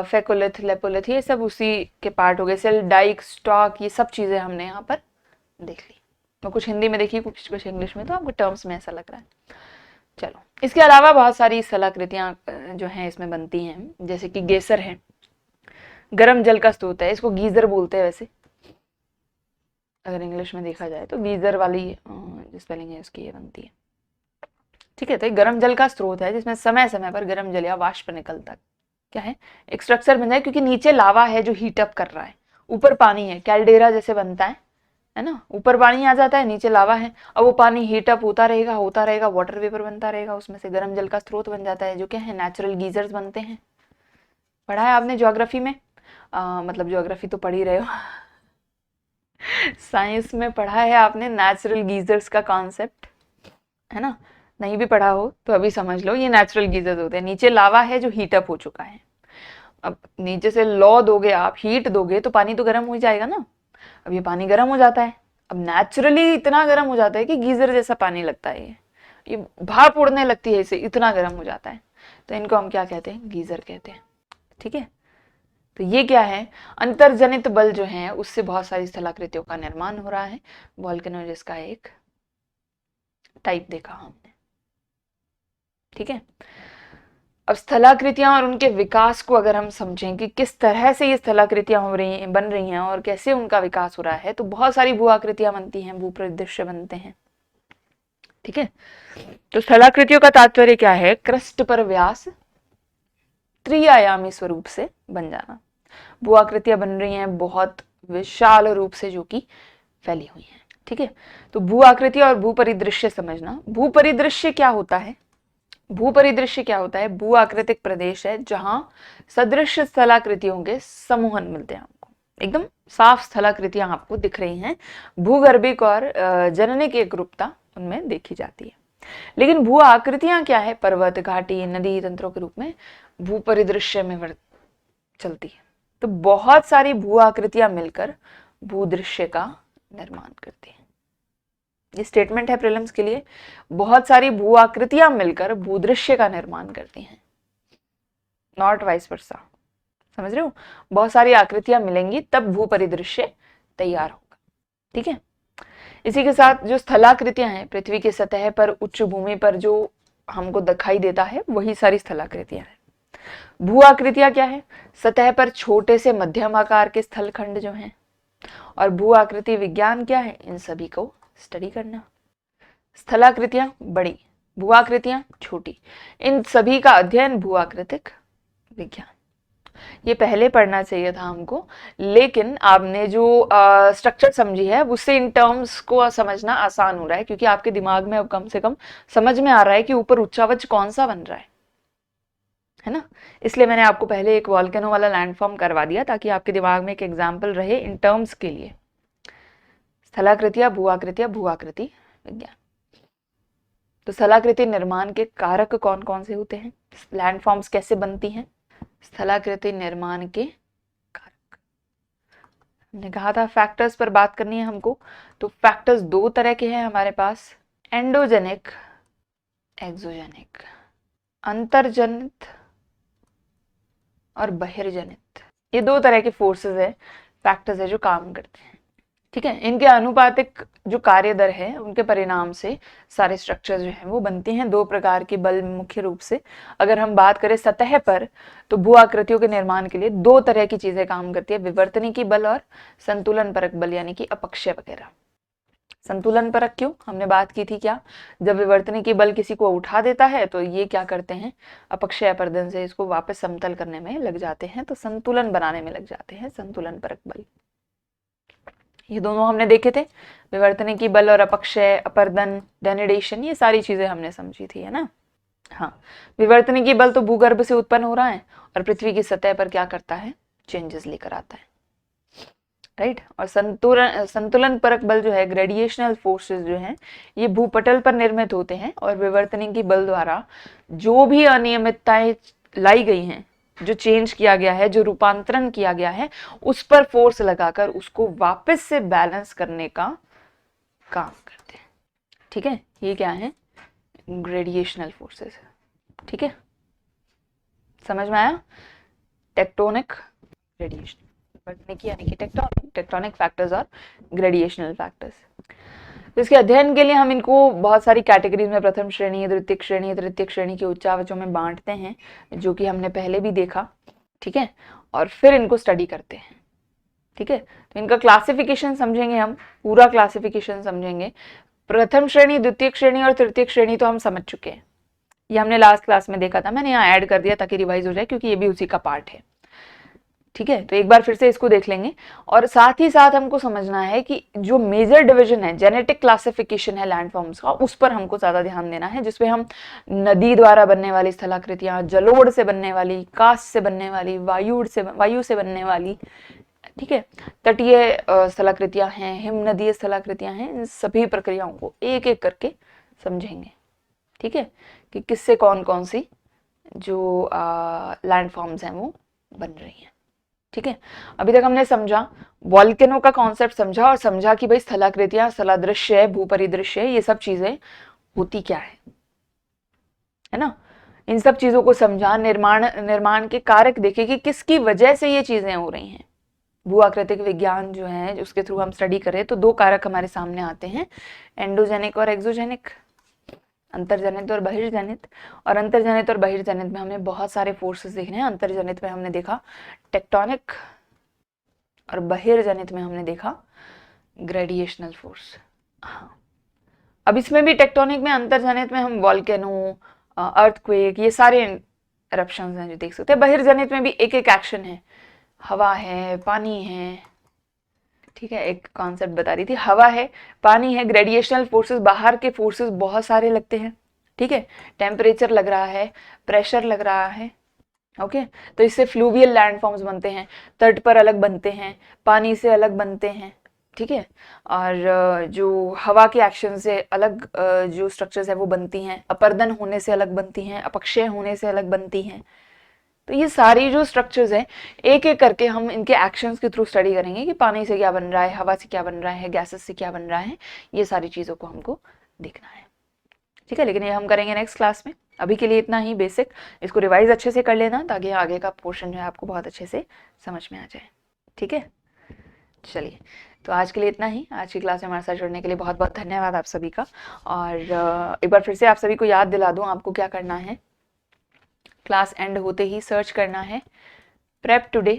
फेकोलिथ, लेपोलिथ, ये सब उसी के पार्ट हो गए। सेल, डाइक, स्टॉक, ये सब चीजें हमने यहाँ पर देख ली। तो कुछ हिंदी में देखी, कुछ इंग्लिश में, तो आपको टर्म्स में ऐसा लग रहा है। चलो, इसके अलावा बहुत सारी स्थलाकृतियां जो हैं इसमें बनती हैं, जैसे कि गेसर है, गर्म जल का स्रोत है, इसको गीजर बोलते हैं वैसे अगर इंग्लिश में देखा जाए तो, गीजर वाली जो स्पेलिंग है उसकी ये बनती है, ठीक है। तो एक गर्म जल का स्रोत है जिसमें समय समय पर गर्म जल या वाष्प निकलता, क्या है, एक स्ट्रक्चर बन जाए, क्योंकि नीचे लावा है जो हीट अप कर रहा है, ऊपर पानी है, कैल्डेरा जैसे बनता है ना, ऊपर पानी आ जाता है, नीचे लावा है, अब वो पानी हीट अप होता रहेगा, वाटर वेपर बनता रहेगा, उसमें से गर्म जल का स्रोत बन जाता है, जो क्या है, नेचुरल गीजर्स बनते हैं। पढ़ा है आपने ज्योग्राफी में? मतलब ज्योग्राफी तो पढ़ ही रहे हो साइंस में पढ़ा है आपने नेचुरल गीजर्स का कॉन्सेप्ट, है ना? नहीं भी पढ़ा हो तो अभी समझ लो, ये नेचुरल गीजर्स होते हैं, नीचे लावा है जो हीट अप हो चुका है, अब नीचे से लौ दोगे आप, हीट दोगे तो पानी तो गर्म हो जाएगा ना, अब ये पानी गर्म हो जाता है, अब नेचुरली इतना गर्म हो जाता है कि गीजर जैसा पानी लगता है, ये भाप उड़ने लगती है इसे, इतना गर्म हो जाता है, तो इनको हम क्या कहते हैं? गीजर कहते हैं, ठीक है। तो ये क्या है? अंतर्जनित बल जो है उससे बहुत सारी स्थलाकृतियों का निर्माण हो रहा है, वॉल्केनो जिसका एक टाइप देखा हमने, ठीक है। अब स्थलाकृतियां और उनके विकास को अगर हम समझें कि किस तरह से ये स्थलाकृतियां हो रही हैं, बन रही हैं और कैसे उनका विकास हो रहा है, तो बहुत सारी भू आकृतियां बनती हैं, भूपरिदृश्य बनते हैं, ठीक है। तो स्थलाकृतियों का तात्पर्य क्या है? क्रस्ट पर व्यास त्रिआयामी स्वरूप से बन जाना। भू आकृतियां बन रही हैं बहुत विशाल रूप से, जो कि फैली हुई हैं, ठीक है। तो भू आकृति और भू परिदृश्य समझना। भू परिदृश्य क्या होता है? भू परिदृश्य क्या होता है? भू आकृतिक प्रदेश है जहां सदृश स्थलाकृतियों के समूहन मिलते हैं, आपको एकदम साफ स्थलाकृतियां आपको दिख रही हैं, भूगर्भिक और जननिक एकरूपता उनमें देखी जाती है। लेकिन भू आकृतियां क्या है? पर्वत, घाटी, नदी तंत्रों के रूप में भू परिदृश्य में चलती है। तो बहुत सारी भू आकृतियां मिलकर भूदृश्य का निर्माण करती हैं। ये स्टेटमेंट है प्रीलिम्स के लिए, बहुत सारी भू आकृतियां मिलकर भूदृश्य का निर्माण करती हैं, नॉट वाइस वर्सा। समझ रहे हो? बहुत सारी आकृतियां मिलेंगी तब भू परिदृश्य तैयार होगा, ठीक है। इसी के साथ जो स्थलाकृतियां हैं, पृथ्वी की सतह पर उच्च भूमि पर जो हमको दिखाई देता है, वही सारी स्थलाकृतियां हैं। भू आकृतियां क्या है? सतह पर छोटे से मध्यम आकार के स्थलखंड जो हैं। और भू आकृति विज्ञान क्या है? इन सभी को स्टडी करना। स्थलाकृतियां बड़ी, भू आकृतियां छोटी, इन सभी का अध्ययन भू आकृतिक विज्ञान। ये पहले पढ़ना चाहिए था हमको, लेकिन आपने जो स्ट्रक्चर समझी है उससे इन टर्म्स को समझना आसान हो रहा है, क्योंकि आपके दिमाग में अब कम से कम समझ में आ रहा है कि ऊपर उच्चावच कौन सा बन रहा है ना। इसलिए मैंने आपको पहले एक वॉल्केनो वाला लैंडफॉर्म करवा दिया, ताकि आपके दिमाग में एक एग्जाम्पल रहे इन टर्म्स के लिए। स्थलाकृतियां, भू आकृति विज्ञान। तो स्थलाकृति निर्माण के कारक कौन कौन से होते हैं? लैंडफॉर्म्स कैसे बनती हैं? स्थलाकृति निर्माण के कारक, हमने कहा था फैक्टर्स पर बात करनी है हमको। तो फैक्टर्स दो तरह के हैं हमारे पास, एंडोजेनिक, एक्सोजेनिक, अंतर्जनित और बहिर्जनित। ये दो तरह के फोर्सेस है, फैक्टर्स है जो काम करते हैं, ठीक है। इनके अनुपातिक जो कार्य दर है, उनके परिणाम से सारे स्ट्रक्चर जो हैं वो बनती हैं। दो प्रकार के बल मुख्य रूप से, अगर हम बात करें सतह पर, तो भू आकृतियों के निर्माण के लिए दो तरह की चीजें काम करती है, विवर्तनिकी बल और संतुलन परक बल, यानी कि अपक्षय वगैरह। संतुलन परक क्यों? हमने बात की थी क्या, जब विवर्तनिकी बल किसी को उठा देता है तो ये क्या करते हैं, अपक्षय अपर्दन से इसको वापस समतल करने में लग जाते हैं, तो संतुलन बनाने में लग जाते हैं, संतुलन परक बल। ये दोनों हमने देखे थे, विवर्तनिकी बल और अपक्षय, अपर्दन, डेनिडेशन, ये सारी चीजें हमने समझी थी, है ना। हाँ, विवर्तनिकी बल तो भूगर्भ से उत्पन्न हो रहा है और पृथ्वी की सतह पर क्या करता है, चेंजेस लेकर आता है, राइट। और संतुलन परक बल जो है, ग्रेडिएशनल फोर्सेस जो हैं, ये भूपटल पर निर्मित होते हैं और विवर्तनिकी बल द्वारा जो भी अनियमितताएं लाई गई हैं, जो चेंज किया गया है, जो रूपांतरण किया गया है, उस पर फोर्स लगाकर उसको वापस से बैलेंस करने का काम करते हैं, ठीक है। ये क्या है, ग्रेडिएशनल फोर्सेस, ठीक है, समझ में आया। टेक्टोनिक, ग्रेडिएशन, यानी कि टेक्टोनिक फैक्टर्स और ग्रेडिएशनल फैक्टर्स। तो इसके अध्ययन के लिए हम इनको बहुत सारी कैटेगरीज में, प्रथम श्रेणी, द्वितीय श्रेणी, तृतीय श्रेणी के उच्चावचों में बांटते हैं, जो कि हमने पहले भी देखा, ठीक है, और फिर इनको स्टडी करते हैं, ठीक है। तो इनका क्लासिफिकेशन समझेंगे हम, पूरा क्लासिफिकेशन समझेंगे। प्रथम श्रेणी, द्वितीय श्रेणी और तृतीय श्रेणी तो हम समझ चुके हैं, ये हमने लास्ट क्लास में देखा था, मैंने यहाँ ऐड कर दिया ताकि रिवाइज हो जाए, क्योंकि ये भी उसी का पार्ट है, ठीक है। तो एक बार फिर से इसको देख लेंगे, और साथ ही साथ हमको समझना है कि जो मेजर डिवीजन है, जेनेटिक क्लासिफिकेशन है लैंडफॉर्म्स का, उस पर हमको ज्यादा ध्यान देना है, जिसपे हम नदी द्वारा बनने वाली स्थलाकृतियां, जलोढ़ से बनने वाली, काष्ठ से बनने वाली, वायु से बनने वाली, ठीक है, तटीय स्थलाकृतियां हैं, हिम नदीय स्थलाकृतियां हैं, इन सभी प्रक्रियाओं को एक एक करके समझेंगे, ठीक है, कि किससे कौन कौन सी जो लैंडफॉर्म्स हैं वो बन रही हैं, ठीक है। अभी तक हमने समझा, वॉल्केनो का कॉन्सेप्ट समझा, और समझा कि भाई स्थलाकृतियां, स्थलादृश्य, भूपरिदृश्य, ये सब चीजें होती क्या है ना। इन सब चीजों को समझा, निर्माण के कारक देखे कि किसकी वजह से ये चीजें हो रही हैं। भूआकृतिक विज्ञान जो है, उसके थ्रू हम स्टडी करें तो दो कारक हमारे सामने आते हैं, एंडोजेनिक और एक्सोजेनिक, अंतर्जनित और बहिर्जनित। और अंतर्जनित और बहिर्जनित में हमें बहुत सारे फोर्सेस देखने हैं। अंतर्जनित में हमने देखा टेक्टोनिक, और बहिर्जनित में हमने देखा ग्रेडिएशनल फोर्स। हाँ, अब इसमें भी टेक्टोनिक में, अंतर्जनित में हम वॉल्केनो, अर्थक्वेक, ये सारे एरप्शंस हैं जो देख सकते हैं। बहिर्जनित में भी एक एक एक्शन है, हवा है, पानी है, ठीक है, एक कॉन्सेप्ट बता रही थी, हवा है, पानी है, ग्रेडिएशनल फोर्सेस, बाहर के फोर्सेस बहुत सारे लगते हैं, ठीक है, टेम्परेचर लग रहा है, प्रेशर लग रहा है, ओके। तो इससे फ्लूवियल लैंडफॉर्म्स बनते हैं, तट पर अलग बनते हैं, पानी से अलग बनते हैं, ठीक है, और जो हवा के एक्शन से अलग जो स्ट्रक्चर्स है वो बनती हैं, अपर्दन होने से अलग बनती हैं, अपक्षय होने से अलग बनती हैं। तो ये सारी जो स्ट्रक्चर्स हैं, एक एक करके हम इनके एक्शंस के थ्रू स्टडी करेंगे कि पानी से क्या बन रहा है, हवा से क्या बन रहा है, गैसेस से क्या बन रहा है, ये सारी चीज़ों को हमको देखना है, ठीक है। लेकिन ये हम करेंगे नेक्स्ट क्लास में। अभी के लिए इतना ही बेसिक, इसको रिवाइज अच्छे से कर लेना ताकि आगे का पोर्शन जो है आपको बहुत अच्छे से समझ में आ जाए, ठीक है। चलिए, तो आज के लिए इतना ही। आज की क्लास में हमारे साथ जुड़ने के लिए बहुत बहुत धन्यवाद आप सभी का। और एक बार फिर से आप सभी को याद दिला दूँ, आपको क्या करना है, क्लास एंड होते ही सर्च करना है प्रेप टुडे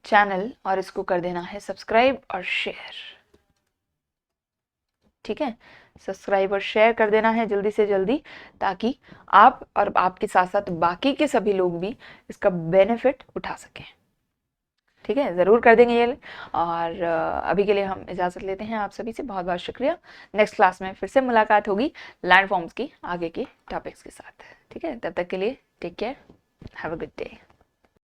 चैनल, और इसको कर देना है सब्सक्राइब और शेयर, ठीक है। सब्सक्राइब और शेयर कर देना है जल्दी से जल्दी, ताकि आप और आपके साथ साथ बाकी के सभी लोग भी इसका बेनिफिट उठा सकें, ठीक है, ज़रूर कर देंगे ये। और अभी के लिए हम इजाज़त लेते हैं आप सभी से, बहुत बहुत शुक्रिया। नेक्स्ट क्लास में फिर से मुलाकात होगी लैंडफॉर्म्स की आगे के टॉपिक्स के साथ, ठीक है। तब तक के लिए take care, have a good day.